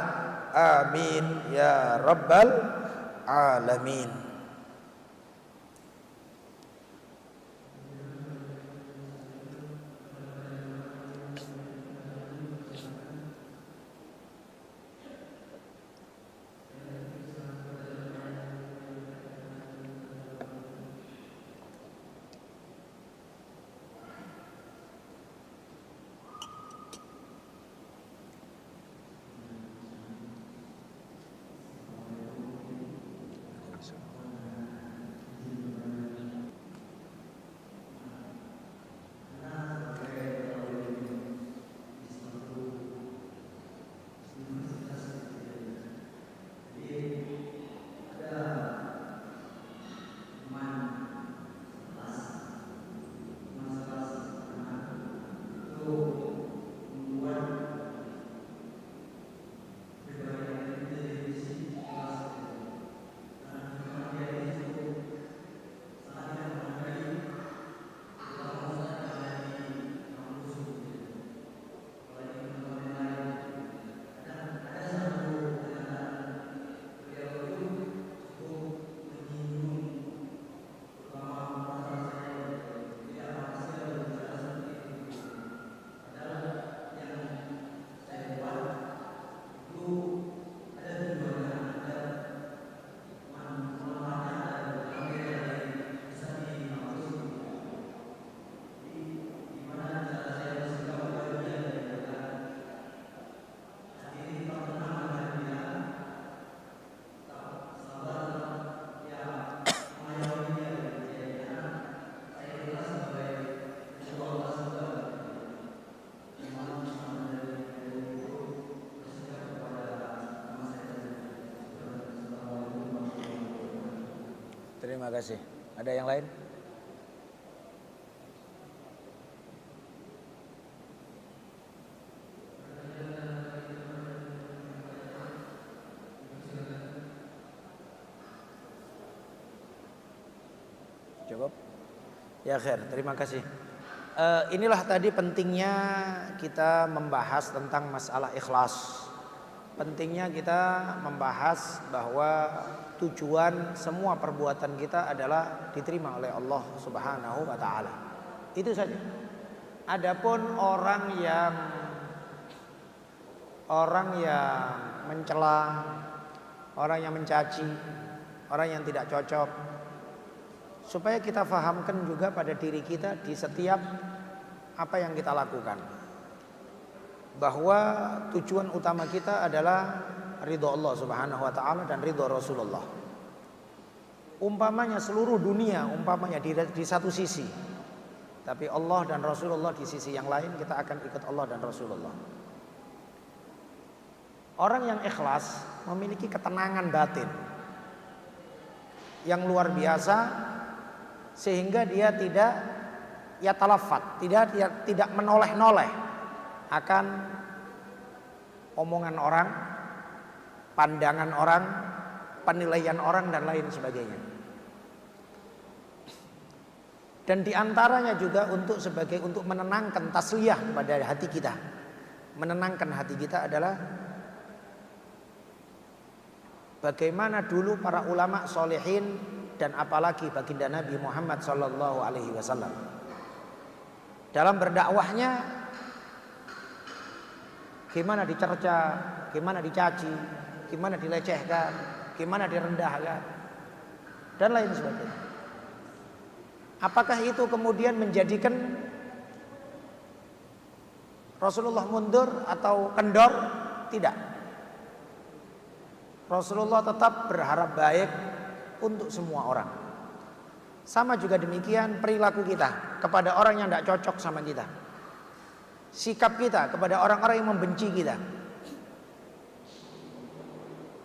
Amin ya rabbal alamin. Terima kasih. Ada yang lain? Cukup? Ya khair, terima kasih. Inilah tadi pentingnya kita membahas tentang masalah ikhlas. Pentingnya kita membahas bahwa tujuan semua perbuatan kita adalah diterima oleh Allah Subhanahu Wa Taala. Itu saja. Adapun orang yang mencela, orang yang mencaci, orang yang tidak cocok, supaya kita fahamkan juga pada diri kita di setiap apa yang kita lakukan, bahwa tujuan utama kita adalah ridho Allah Subhanahu Wa Taala dan ridho Rasulullah. Umpamanya seluruh dunia umpamanya di satu sisi, tapi Allah dan Rasulullah di sisi yang lain, kita akan ikut Allah dan Rasulullah. Orang yang ikhlas memiliki ketenangan batin yang luar biasa, sehingga dia tidak yatalafat, tidak menoleh-noleh akan omongan orang, pandangan orang, penilaian orang dan lain sebagainya. Dan diantaranya juga untuk menenangkan tasliyah kepada hati kita. Menenangkan hati kita adalah bagaimana dulu para ulama solehin dan apalagi baginda Nabi Muhammad SAW dalam berdakwahnya, gimana dicerca, gimana dicaci, gimana dilecehkan, gimana direndahkan dan lain sebagainya. Apakah itu kemudian menjadikan Rasulullah mundur atau kendor? Tidak. Rasulullah tetap berharap baik untuk semua orang. Sama juga demikian perilaku kita kepada orang yang tidak cocok sama kita. Sikap kita kepada orang-orang yang membenci kita.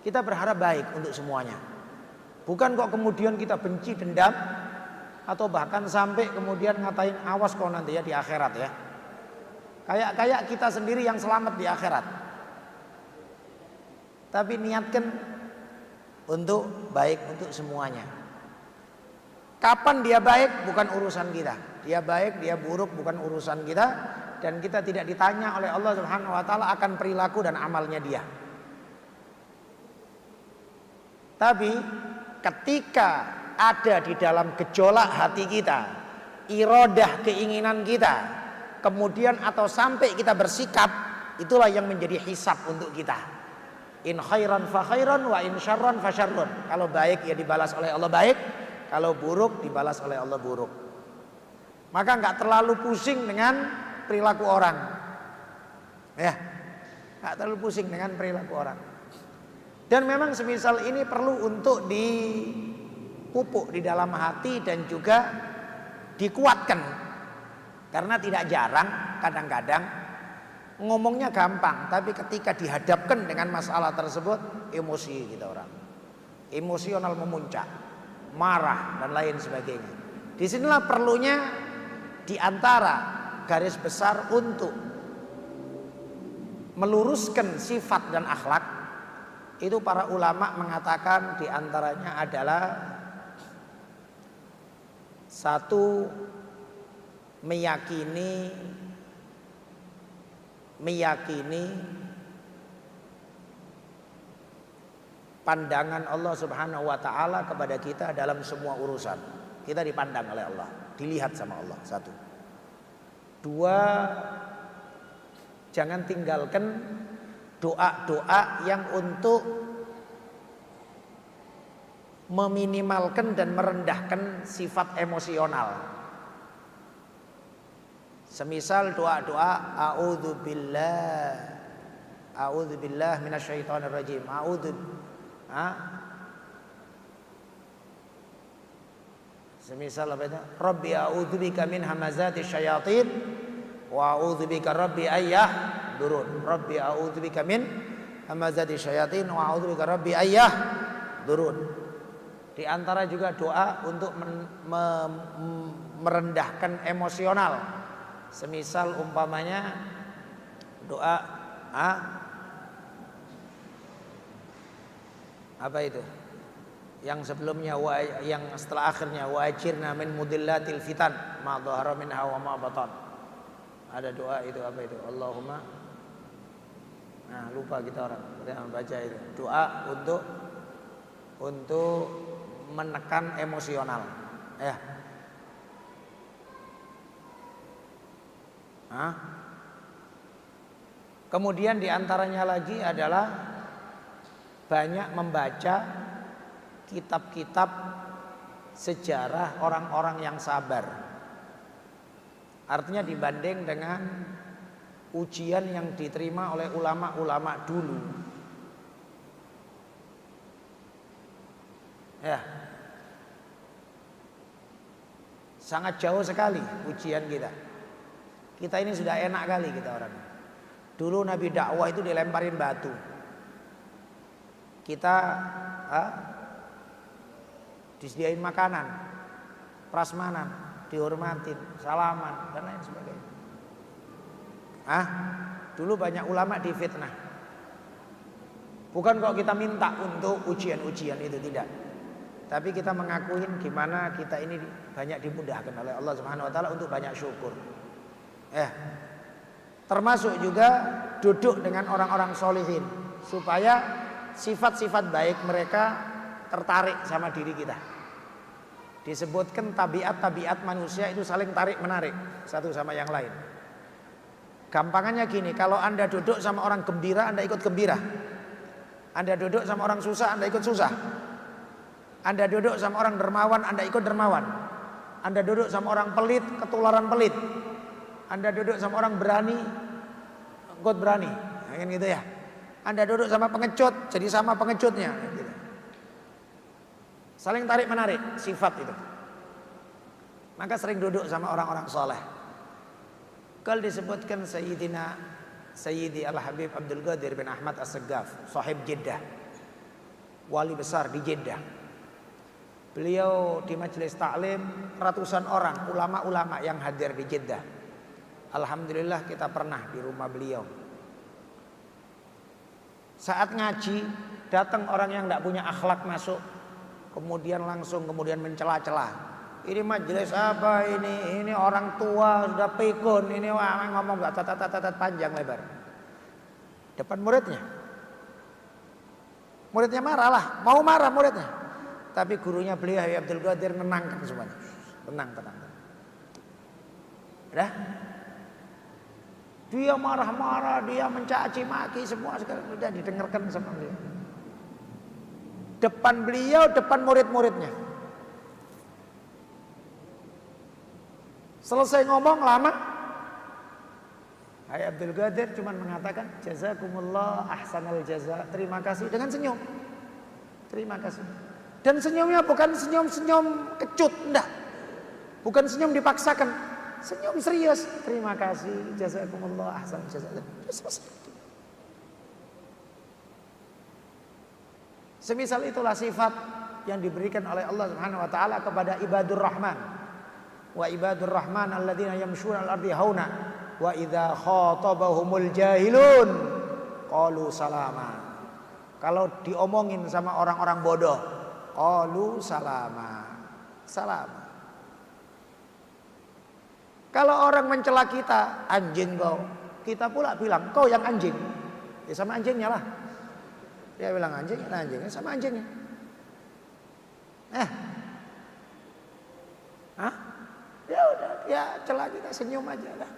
Kita berharap baik untuk semuanya. Bukan kok kemudian kita benci, dendam, atau bahkan sampai kemudian ngatain awas kau nanti ya di akhirat ya. Kayak kita sendiri yang selamat di akhirat. Tapi niatkan untuk baik untuk semuanya. Kapan dia baik bukan urusan kita. Dia baik, dia buruk bukan urusan kita. Dan kita tidak ditanya oleh Allah Subhanahu wa taala akan perilaku dan amalnya dia. Tapi ketika ada di dalam gejolak hati kita, iradah keinginan kita, kemudian atau sampai kita bersikap, itulah yang menjadi hisab untuk kita. In khairan fa khairan wa in syarran fa syarrun. Kalau baik ya dibalas oleh Allah baik, kalau buruk dibalas oleh Allah buruk. Maka enggak terlalu pusing dengan perilaku orang. Ya. Enggak terlalu pusing dengan perilaku orang. Dan memang semisal ini perlu untuk dipupuk di dalam hati dan juga dikuatkan. Karena tidak jarang kadang-kadang ngomongnya gampang, tapi ketika dihadapkan dengan masalah tersebut emosi kita orang. Emosional memuncak, marah dan lain sebagainya. Disinilah perlunya diantara garis besar untuk meluruskan sifat dan akhlak. Itu para ulama mengatakan diantaranya adalah satu, meyakini pandangan Allah Subhanahu wa taala kepada kita dalam semua urusan. Kita dipandang oleh Allah, dilihat sama Allah. Satu. Dua, jangan tinggalkan doa-doa yang untuk meminimalkan dan merendahkan sifat emosional. Semisal doa-doa a'udzubillah minasyaitonir rajim. Semisal apa itu? Rabbi a'udzubika min hamazati syayatin wa a'udzubika rabbi durun. Rabbi a'udzubika min hamazati syayatin wa a'udzubika rabbi durun. Di antara juga doa untuk merendahkan emosional. Semisal umpamanya doa apa itu? Yang sebelumnya yang setelah akhirnya wa ajirna min mudillatil fitan ma dhahara minha wa ma batan. Ada doa itu apa itu? Allahumma, nah lupa kita orang yang baca itu. Doa untuk menekan emosional. Ya. Kemudian diantaranya lagi adalah banyak membaca kitab-kitab sejarah orang-orang yang sabar. Artinya dibanding dengan ujian yang diterima oleh ulama-ulama dulu. Ya. Sangat jauh sekali ujian kita. Kita ini sudah enak kali kita orang. Dulu Nabi dakwah itu dilemparin batu. Kita disediain makanan, prasmanan. dihormatin, salaman dan lain sebagainya. Dulu banyak ulama difitnah. Bukan kok kita minta untuk ujian-ujian itu, tidak. Tapi kita mengakuin gimana kita ini banyak dimudahkan oleh Allah Subhanahu wa taala untuk banyak syukur. Termasuk juga duduk dengan orang-orang solihin supaya sifat-sifat baik mereka tertarik sama diri kita. Disebutkan tabiat-tabiat manusia itu saling tarik-menarik satu sama yang lain. Gampangannya gini, kalau Anda duduk sama orang gembira, Anda ikut gembira. Anda duduk sama orang susah, Anda ikut susah. Anda duduk sama orang dermawan, Anda ikut dermawan. Anda duduk sama orang pelit, ketularan pelit. Anda duduk sama orang berani, ikut berani. Kan gitu ya. Anda duduk sama pengecut, jadi sama pengecutnya. Gitu. Saling tarik-menarik sifat itu. Maka sering duduk sama orang-orang soleh. Kalau disebutkan Sayyidi Al-Habib Abdul Qadir bin Ahmad As-Saggaf, sahib Jeddah, wali besar di Jeddah. Beliau di majelis taklim ratusan orang, ulama-ulama yang hadir di Jeddah. Alhamdulillah kita pernah di rumah beliau. Saat ngaji, datang orang yang tidak punya akhlak masuk, kemudian mencela-cela. Ini majelis apa ini? Ini orang tua sudah pikun, ini ngomong tatat panjang lebar. Depan muridnya. Muridnya marah lah, mau marah muridnya. Tapi gurunya beliau Habib Abdul Qadir menenangkan semuanya. Tenang. Udah? Dia marah-marah, dia mencaci maki semua sekarang sudah didengarkan sama beliau. Depan beliau, depan murid-muridnya. Selesai ngomong lama, Habib Abdul Qadir cuma mengatakan jazakumullah ahsanal jaza, terima kasih dengan senyum. Terima kasih. Dan senyumnya bukan senyum-senyum kecut, enggak. Bukan senyum dipaksakan, senyum serius. Terima kasih, jazakumullah ahsanal jaza. Semisal itulah sifat yang diberikan oleh Allah Subhanahu wa taala kepada ibadur rahman. Wa ibadur rahman alladzina yamshuna al-ardi hauna wa idza khatabahumul jahilun qalu salama. Kalau diomongin sama orang-orang bodoh, qalu salama. Kalau orang mencela kita, anjing kau, kita pula bilang kau yang anjing. Ya sama anjingnya lah. Dia bilang anjingnya sama anjingnya. Ya udah, ya celah kita senyum aja lah.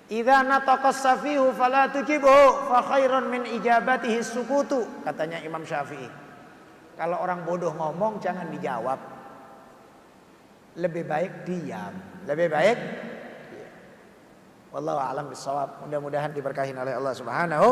Idza nataqas safihu fala tujibuhu fa khairun min ijabatihi sukutu, katanya Imam Syafi'i. Kalau orang bodoh ngomong jangan dijawab. Lebih baik diam. Wallahu a'lam bissawab. Mudah-mudahan diberkahi oleh Allah Subhanahu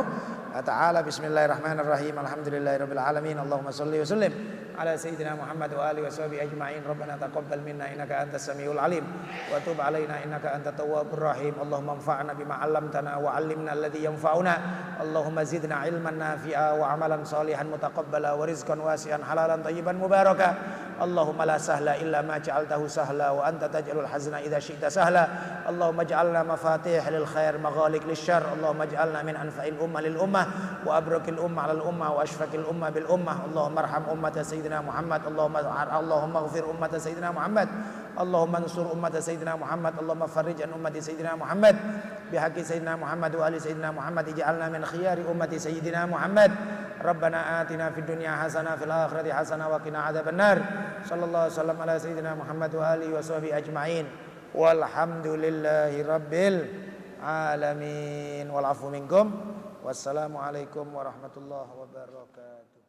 wa taala. Bismillahirrahmanirrahim. Alhamdulillahirabbil alamin. Allahumma shalli wa sallim ala sayyidina Muhammad wa alihi washabihi ajma'in. Rabbana taqabbal minna innaka antas samiul alim wa tub alaina innaka antat tawwabur rahim. Allahumma anfa'na bima 'allamtana wa 'allimna alladhi yanfa'una. Allahumma zidna ilman nafi'a wa 'amalan salihan mutaqabbala wa rizqan wasi'an halalan thayyiban mubaraka. Allahumma la sahla illa ma ja'altahu sahla wa anta taj'alul hazna idza syi'ta sahla. Allahumma ij'alna mafatih lil khair maghaliq lisyarr. Allahumma ij'alna min anfa'il ummah lil ummah wa abrakil ummah 'alal ummah wa ashfaqil ummah bil ummah. Allahumma arham ummata sayyidina Muhammad. Allahumma ighfir ummata sayyidina Muhammad. Allahumma ansur ummata sayyidina Muhammad. Allahumma farrij an ummati sayyidina Muhammad bihaqqi sayyidina Muhammad wa ali sayyidina Muhammad. Ij'alna min khiyari ummati sayyidina Muhammad. Rabbana atina fid dunya hasanah fil akhirati hasanah wa qina adzabannar. Sallallahu alaihi wasallam ala sayyidina Muhammad wa alihi washabihi ajma'in. Walhamdulillahi rabbil alamin. Wal afu minkum. Wassalamu alaikum warahmatullahi wabarakatuh.